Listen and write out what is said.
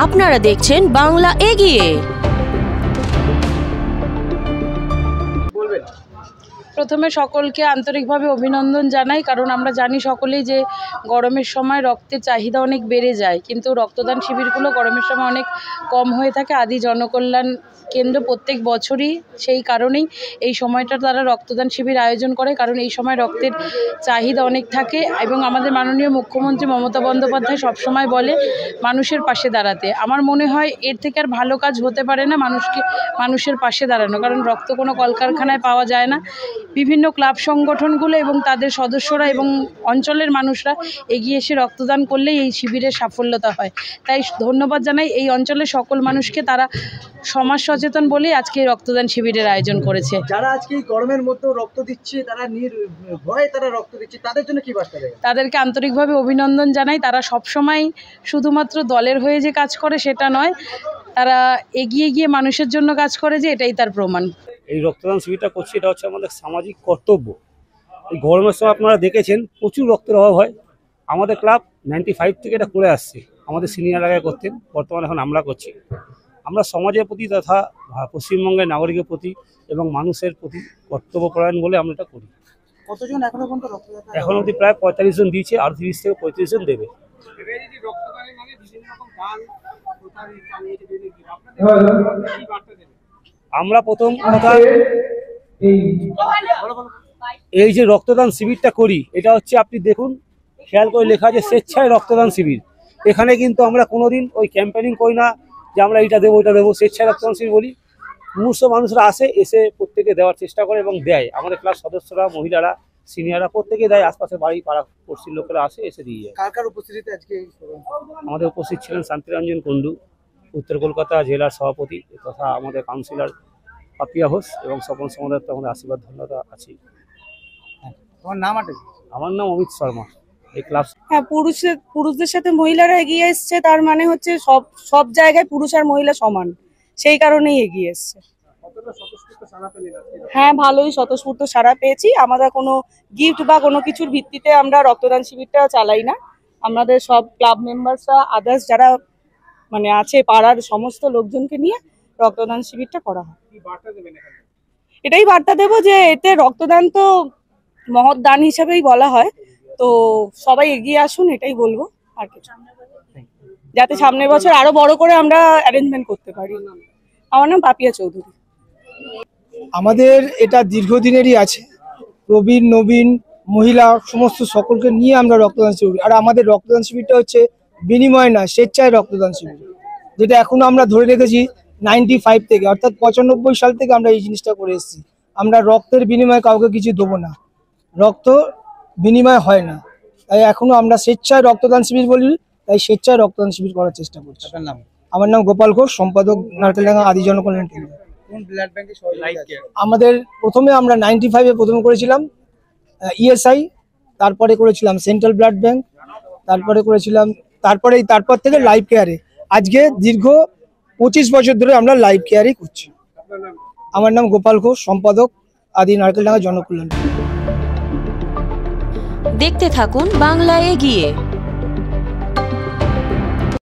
আপনারা দেখছেন বাংলা এগিয়ে। প্রথমে সকলকে আন্তরিকভাবে অভিনন্দন জানাই, কারণ আমরা জানি সকলেই যে গরমের সময় রক্তের চাহিদা অনেক বেড়ে যায়, কিন্তু রক্তদান শিবিরগুলো গরমের সময় অনেক কম হয়ে থাকে। আদি জনকল্যাণ কেন্দ্র প্রত্যেক বছরই সেই কারণেই এই সময়টা তারা রক্তদান শিবির আয়োজন করে, কারণ এই সময় রক্তের চাহিদা অনেক থাকে। এবং আমাদের মাননীয় মুখ্যমন্ত্রী মমতা বন্দ্যোপাধ্যায় সবসময় বলে মানুষের পাশে দাঁড়াতে। আমার মনে হয় এর থেকে আর ভালো কাজ হতে পারে না মানুষের পাশে দাঁড়ানো, কারণ রক্ত কোনো কলকারখানায় পাওয়া যায় না। বিভিন্ন ক্লাব সংগঠনগুলো এবং তাদের সদস্যরা এবং অঞ্চলের মানুষরা এগিয়ে এসে রক্তদান করলেই এই শিবিরের সাফল্যতা হয়। তাই ধন্যবাদ জানাই এই অঞ্চলের সকল মানুষকে, তারা সমাজ সচেতন বলেই আজকে এই রক্তদান শিবিরের আয়োজন করেছে। যারা আজকে এই গরমের মধ্যে রক্ত দিচ্ছে, তারা নির্ভয়ে তারা রক্ত দিচ্ছে, তাদের জন্য কি বার্তা দেবেন? তাদেরকে আন্তরিকভাবে অভিনন্দন জানাই। তারা সবসময় শুধুমাত্র দলের হয়ে যে কাজ করে সেটা নয়, তারা এগিয়ে গিয়ে মানুষের জন্য কাজ করে, যে এটাই তার প্রমাণ। এই রক্তদান শিবিরটা করছি, এটা হচ্ছে আমাদের সামাজিক কর্তব্য। এই গরমের সময় আপনারা দেখেছেন প্রচুর রক্তের অভাব হয়। আমাদের ক্লাব 95 থেকে এটা করে আসছে। আমাদের সিনিয়র আগে করতেন, বর্তমানে এখন আমরা করছি। আমরা সমাজের প্রতি তথা পশ্চিমবঙ্গের নাগরিকের প্রতি এবং মানুষের প্রতি কর্তব্যপরায়ণ বলে আমরা এটা করি। কতজন এখনো পর্যন্ত রক্তদাতা? এখন অবধি প্রায় 45 জন দিয়েছে, আর 30 থেকে 35 জন দেবে। আমরা প্রথম কথা, এই যে রক্তদান শিবিরটা করি, এটা হচ্ছে আপনি দেখুন, খেয়াল করে লেখা আছে স্বেচ্ছায় রক্তদান শিবির। এখানে কিন্তু আমরা কোনোদিন ওই ক্যাম্পেনিং করি না যে আমরা এইটা দেবো ওইটা দেবো। স্বেচ্ছায় রক্তদান শিবির বলি, মুমূর্ষু মানুষরা আসে, এসে প্রত্যেকে দেওয়ার চেষ্টা করে এবং দেয়। আমাদের ক্লাব সদস্যরা, মহিলারা, সিনিয়ররা প্রত্যেকে দেয়। আশপাশে বাড়ি পাড়া পড়শির লোকেরা আসে, এসে দিয়ে যায়। কার কার উপস্থিতিতে আজকে আমাদের উপস্থিত ছিলেন শান্তিরঞ্জন কুণ্ডু, উত্তর কলকাতা জেলার সভাপতি তথা আমাদের কাউন্সিলর পাপিয়া ঘোষ, এবং স্বপন সমাদার তো আমাদের আশীর্বাদ ধন্যবাদ আছি। তোমার নাম? আমার নাম অমিত শর্মা। এই ক্লাব, হ্যাঁ, পুরুষদের সাথে মহিলারা এগিয়ে এসছে, তার মানে হচ্ছে সব জায়গায় পুরুষ আর মহিলা সমান, সেই কারণেই এগিয়ে এসছে। হ্যাঁ, ভালোই স্বতঃস্ফূর্ত সাড়া পেয়েছি। আমরা কোনো গিফট বা কোনো কিছুর ভিত্তিতে আমরা রক্তদান শিবিরটা চালাই না। আমাদের সব ক্লাব মেম্বারসরা, আদার্স যারা মানে আছে পাড়ার সমস্ত লোকজনকে নিয়ে রক্তদান শিবিরটা করা হয়। এটাই বার্তা দেবো যে এতে রক্তদান তো মহৎ দান হিসাবেই বলা হয়, তো সবাই এগিয়ে আসুন, এটাই বলবো। আর কিছু যাতে সামনের বছর আরো বড় করে আমরা অ্যারেঞ্জমেন্ট করতে পারি। আমার নাম পাপিয়া চৌধুরী। আমাদের এটা দীর্ঘদিনেরই আছে, প্রবীণ নবীন মহিলা সমস্ত সকলকে নিয়ে আমরা রক্তদান শিবির। আর আমাদের রক্তদান শিবিরটা হচ্ছে বিনিময় না, স্বেচ্ছায় রক্তদান শিবির, যেটা এখনো আমরা ধরে রেখেছি 95 থেকে, অর্থাৎ 95 সাল থেকে আমরা এই জিনিসটা করে এসেছি। আমরা রক্তের বিনিময়ে কাউকে কিছু দেবো না, রক্ত বিনিময় হয় না, তাই এখনো আমরা স্বেচ্ছায় রক্তদান শিবির বলি, তাই স্বেচ্ছায় রক্তদান শিবির করার চেষ্টা করছি। আপনার নাম? আমার নাম গোপাল ঘোষ, সম্পাদক নারকেলডাঙ্গা আদি জনকল্যাণ কেন্দ্র। কোন ব্লাড ব্যাংকে? আমাদের প্রথমে আমরা 95-এ প্রথমে করেছিলাম ইএসআই, তারপরে করেছিলাম সেন্ট্রাল ব্লাড ব্যাংক, তারপরে করেছিলাম তারপর থেকে লাইফ কেয়ারে। আজকে দীর্ঘ 25 বছর ধরে আমরা লাইফ কেয়ারই করছি। আমার নাম গোপাল ঘোষ, সম্পাদক আদি নারকেলডাঙ্গা জনকল্যাণ। দেখতে থাকুন বাংলা এগিয়ে।